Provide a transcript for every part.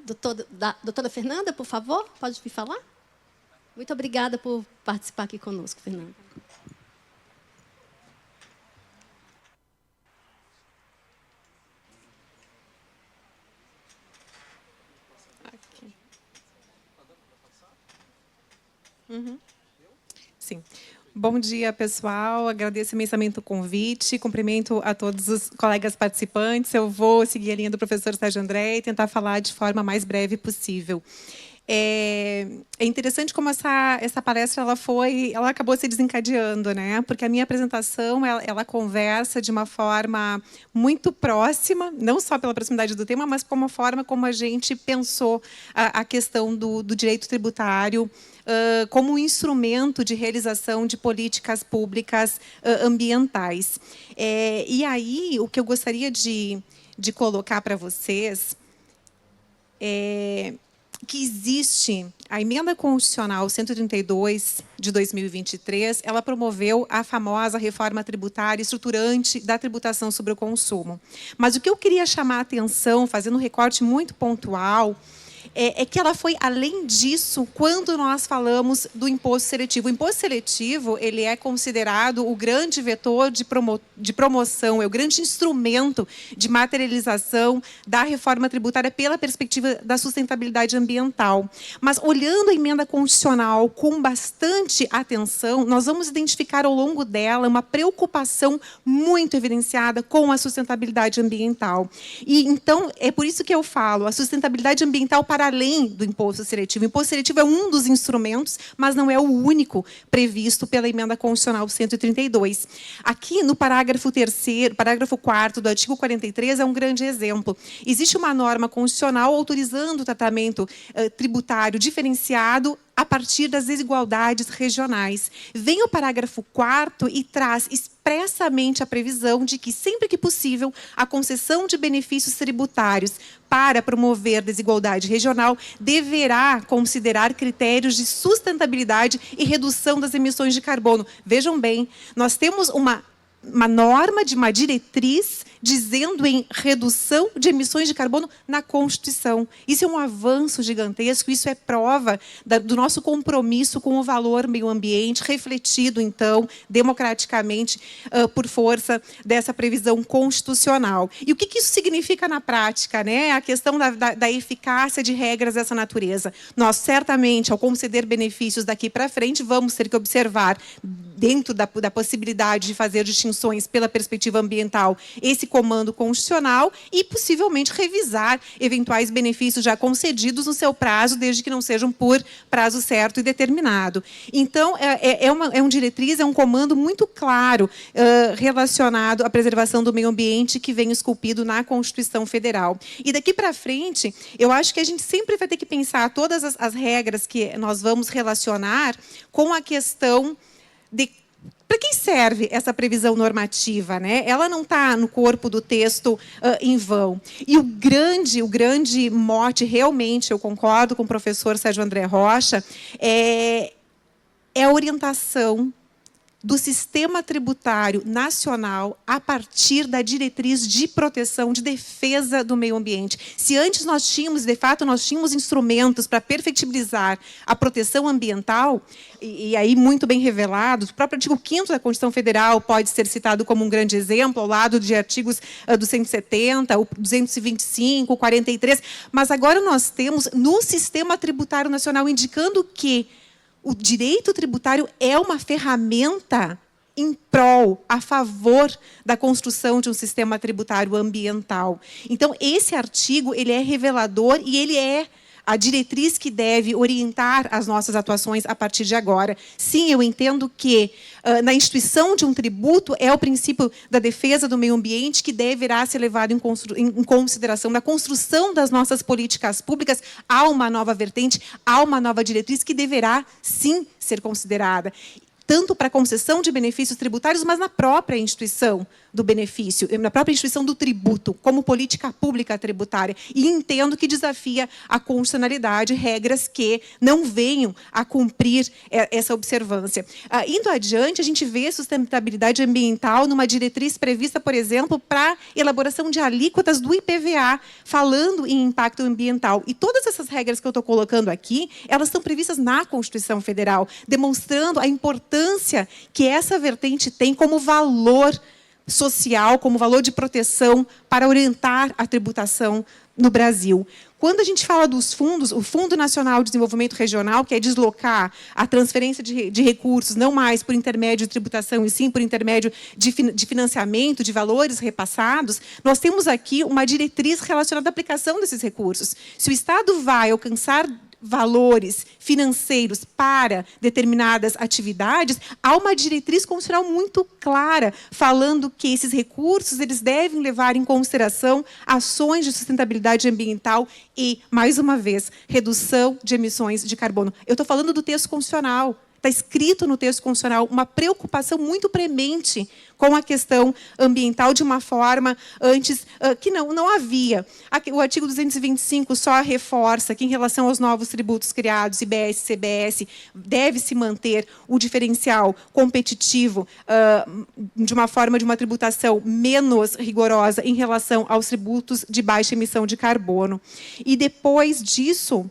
Doutora Fernanda, por favor, pode vir falar? Muito obrigada por participar aqui conosco, Fernanda. Sim. Bom dia, pessoal. Agradeço imensamente o convite. Cumprimento a todos os colegas participantes. Eu vou seguir a linha do professor Sérgio André e tentar falar de forma mais breve possível. É interessante como essa palestra ela acabou se desencadeando, né? Porque a minha apresentação ela conversa de uma forma muito próxima, não só pela proximidade do tema, mas como a forma como a gente pensou a questão do direito tributário como um instrumento de realização de políticas públicas ambientais. E aí, o que eu gostaria de colocar para vocês é que existe a Emenda Constitucional 132 de 2023, ela promoveu a famosa reforma tributária estruturante da tributação sobre o consumo. Mas o que eu queria chamar a atenção, fazendo um recorte muito pontual, é que ela foi além disso quando nós falamos do imposto seletivo. O imposto seletivo ele é considerado o grande vetor de promoção, é o grande instrumento de materialização da reforma tributária pela perspectiva da sustentabilidade ambiental. Mas, olhando a emenda constitucional com bastante atenção, nós vamos identificar ao longo dela uma preocupação muito evidenciada com a sustentabilidade ambiental. E, então, é por isso que eu falo, a sustentabilidade ambiental para além do imposto seletivo. O imposto seletivo é um dos instrumentos, mas não é o único previsto pela Emenda Constitucional 132. Aqui, no parágrafo 3º, parágrafo 4º do artigo 43, é um grande exemplo. Existe uma norma constitucional autorizando o tratamento tributário diferenciado a partir das desigualdades regionais. Vem o parágrafo 4º e traz expressamente a previsão de que, sempre que possível, a concessão de benefícios tributários para promover desigualdade regional deverá considerar critérios de sustentabilidade e redução das emissões de carbono. Vejam bem, nós temos uma norma, de uma diretriz, dizendo em redução de emissões de carbono na Constituição. Isso é um avanço gigantesco, isso é prova do nosso compromisso com o valor meio ambiente, refletido, então, democraticamente, por força dessa previsão constitucional. E o que isso significa na prática, né? A questão da eficácia de regras dessa natureza. Nós, certamente, ao conceder benefícios daqui para frente, vamos ter que observar, dentro da possibilidade de fazer distinções pela perspectiva ambiental, esse comando constitucional e, possivelmente, revisar eventuais benefícios já concedidos no seu prazo, desde que não sejam por prazo certo e determinado. Então, é um diretriz, é um comando muito claro relacionado à preservação do meio ambiente que vem esculpido na Constituição Federal. E daqui para frente, eu acho que a gente sempre vai ter que pensar todas as regras que nós vamos relacionar com a questão de para quem serve essa previsão normativa, né? Ela não está no corpo do texto em vão. E o grande mote, realmente, eu concordo com o professor Sérgio André Rocha, é a orientação do sistema tributário nacional a partir da diretriz de proteção, de defesa do meio ambiente. Se antes nós tínhamos, de fato, nós tínhamos instrumentos para perfectibilizar a proteção ambiental, e aí muito bem revelado, o próprio artigo 5º da Constituição Federal pode ser citado como um grande exemplo, ao lado de artigos do 170, o 225, o 43, mas agora nós temos no sistema tributário nacional indicando que o direito tributário é uma ferramenta em prol, a favor da construção de um sistema tributário ambiental. Então, esse artigo ele é revelador e ele é a diretriz que deve orientar as nossas atuações a partir de agora. Sim, eu entendo que na instituição de um tributo é o princípio da defesa do meio ambiente que deverá ser levado em consideração. Na construção das nossas políticas públicas, há uma nova vertente, há uma nova diretriz que deverá, sim, ser considerada. Tanto para a concessão de benefícios tributários, mas na própria instituição do benefício, na própria instituição do tributo, como política pública tributária. E entendo que desafia a constitucionalidade, regras que não venham a cumprir essa observância. Indo adiante, a gente vê sustentabilidade ambiental numa diretriz prevista, por exemplo, para elaboração de alíquotas do IPVA, falando em impacto ambiental. E todas essas regras que eu estou colocando aqui, elas estão previstas na Constituição Federal, demonstrando a importância que essa vertente tem como valor social, como valor de proteção para orientar a tributação no Brasil. Quando a gente fala dos fundos, o Fundo Nacional de Desenvolvimento Regional, que é deslocar a transferência de recursos, não mais por intermédio de tributação, e sim por intermédio de financiamento, de valores repassados, nós temos aqui uma diretriz relacionada à aplicação desses recursos. Se o Estado vai alcançar valores financeiros para determinadas atividades, há uma diretriz constitucional muito clara, falando que esses recursos eles devem levar em consideração ações de sustentabilidade ambiental e, mais uma vez, redução de emissões de carbono. Eu estou falando do texto constitucional. Está escrito no texto constitucional uma preocupação muito premente com a questão ambiental de uma forma antes que não havia. O artigo 225 só reforça que, em relação aos novos tributos criados, IBS e CBS, deve-se manter o diferencial competitivo de uma forma de uma tributação menos rigorosa em relação aos tributos de baixa emissão de carbono. E, depois disso,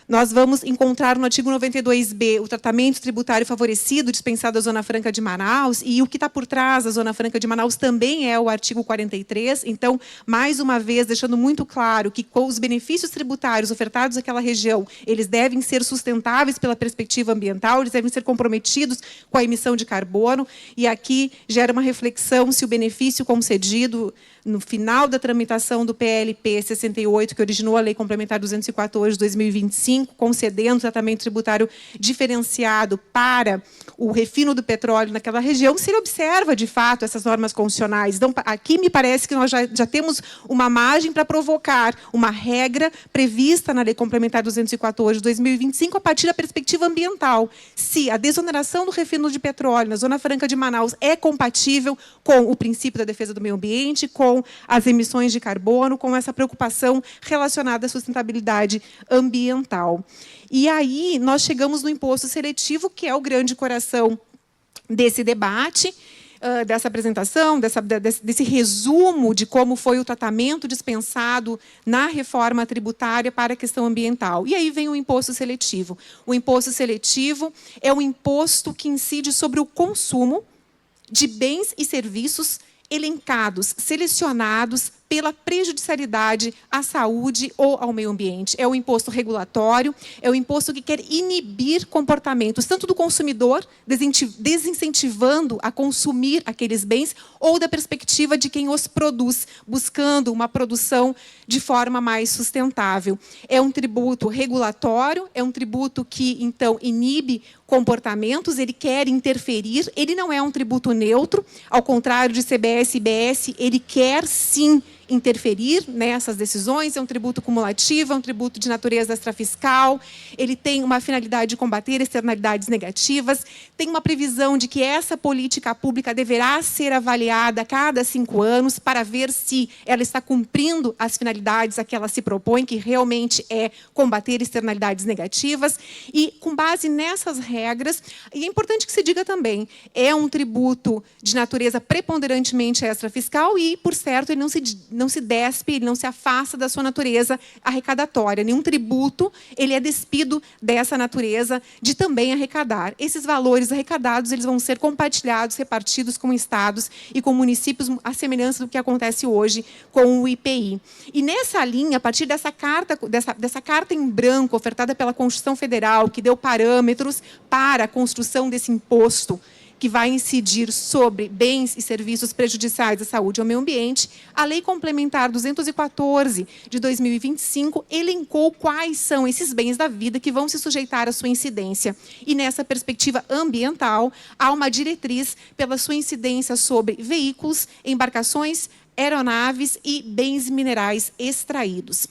nós vamos encontrar no artigo 92b o tratamento tributário favorecido dispensado à Zona Franca de Manaus, e o que está por trás da Zona Franca de Manaus também é o artigo 43. Então, mais uma vez, deixando muito claro que os benefícios tributários ofertados àquela região, eles devem ser sustentáveis pela perspectiva ambiental, eles devem ser comprometidos com a emissão de carbono, e aqui gera uma reflexão se o benefício concedido no final da tramitação do PLP 68, que originou a Lei Complementar 214 de 2025, concedendo tratamento tributário diferenciado para o refino do petróleo naquela região, se ele observa, de fato, essas normas constitucionais. Então, aqui me parece que nós já temos uma margem para provocar uma regra prevista na Lei Complementar 214 de 2025 a partir da perspectiva ambiental. Se a desoneração do refino de petróleo na Zona Franca de Manaus é compatível com o princípio da defesa do meio ambiente, com as emissões de carbono, com essa preocupação relacionada à sustentabilidade ambiental. E aí nós chegamos no imposto seletivo, que é o grande coração desse debate, dessa apresentação, desse resumo de como foi o tratamento dispensado na reforma tributária para a questão ambiental. E aí vem o imposto seletivo. O imposto seletivo é um imposto que incide sobre o consumo de bens e serviços elencados, selecionados pela prejudicialidade à saúde ou ao meio ambiente. É um imposto regulatório, é um imposto que quer inibir comportamentos, tanto do consumidor, desincentivando a consumir aqueles bens, ou da perspectiva de quem os produz, buscando uma produção de forma mais sustentável. É um tributo regulatório, é um tributo que, então, inibe comportamentos, ele quer interferir, ele não é um tributo neutro, ao contrário de CBS e IBS, ele quer, sim, interferir nessas decisões, é um tributo cumulativo, é um tributo de natureza extrafiscal, ele tem uma finalidade de combater externalidades negativas, tem uma previsão de que essa política pública deverá ser avaliada a cada 5 anos para ver se ela está cumprindo as finalidades a que ela se propõe, que realmente é combater externalidades negativas, e com base nessas regras, e é importante que se diga também, é um tributo de natureza preponderantemente extrafiscal e, por certo, ele não se despe, ele não se afasta da sua natureza arrecadatória. Nenhum tributo ele é despido dessa natureza de também arrecadar. Esses valores arrecadados eles vão ser compartilhados, repartidos com estados e com municípios, à semelhança do que acontece hoje com o IPI. E nessa linha, a partir dessa carta em branco ofertada pela Constituição Federal, que deu parâmetros para a construção desse imposto, que vai incidir sobre bens e serviços prejudiciais à saúde e ao meio ambiente, a Lei Complementar 214 de 2025 elencou quais são esses bens da vida que vão se sujeitar à sua incidência. E, nessa perspectiva ambiental, há uma diretriz pela sua incidência sobre veículos, embarcações, aeronaves e bens minerais extraídos.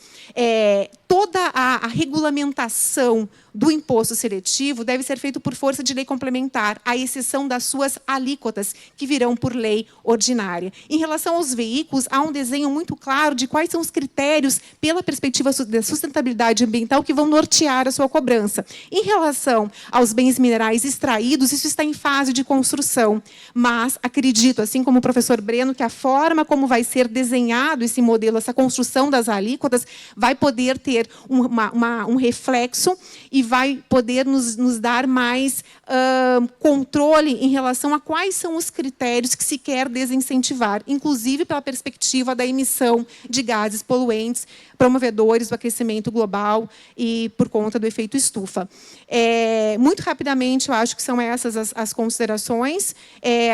Toda a regulamentação do imposto seletivo deve ser feita por força de lei complementar, à exceção das suas alíquotas, que virão por lei ordinária. Em relação aos veículos, há um desenho muito claro de quais são os critérios, pela perspectiva da sustentabilidade ambiental, que vão nortear a sua cobrança. Em relação aos bens minerais extraídos, isso está em fase de construção, mas acredito, assim como o professor Breno, que a forma como vai ser desenhado esse modelo, essa construção das alíquotas, vai poder ter um reflexo e vai poder nos dar mais controle em relação a quais são os critérios que se quer desincentivar, inclusive pela perspectiva da emissão de gases poluentes, promovedores do aquecimento global e por conta do efeito estufa. Muito rapidamente, eu acho que são essas as considerações.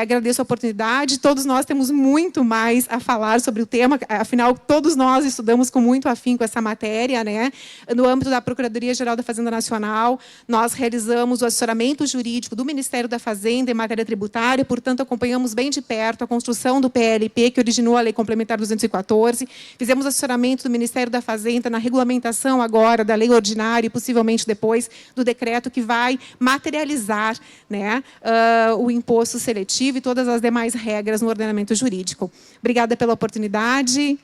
Agradeço a oportunidade. Todos nós temos muito mais a falar sobre o tema, afinal, todos nós estudamos com muito afinco essa matéria, né? No âmbito da Procuradoria-Geral da Fazenda Nacional, nós realizamos o assessoramento jurídico do Ministério da Fazenda em matéria tributária, portanto, acompanhamos bem de perto a construção do PLP, que originou a Lei Complementar 214. Fizemos assessoramento do Ministério da Fazenda na regulamentação agora da lei ordinária e, possivelmente, depois, do decreto que vai materializar, né, o imposto seletivo e todas as demais regras no ordenamento jurídico. Obrigada pela oportunidade.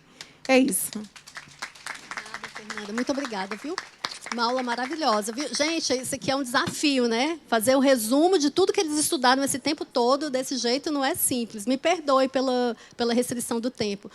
É isso. Obrigada, Fernanda. Muito obrigada, viu? Uma aula maravilhosa, viu? Gente, isso aqui é um desafio, né? Fazer um resumo de tudo que eles estudaram esse tempo todo, desse jeito, não é simples. Me perdoe pela restrição do tempo.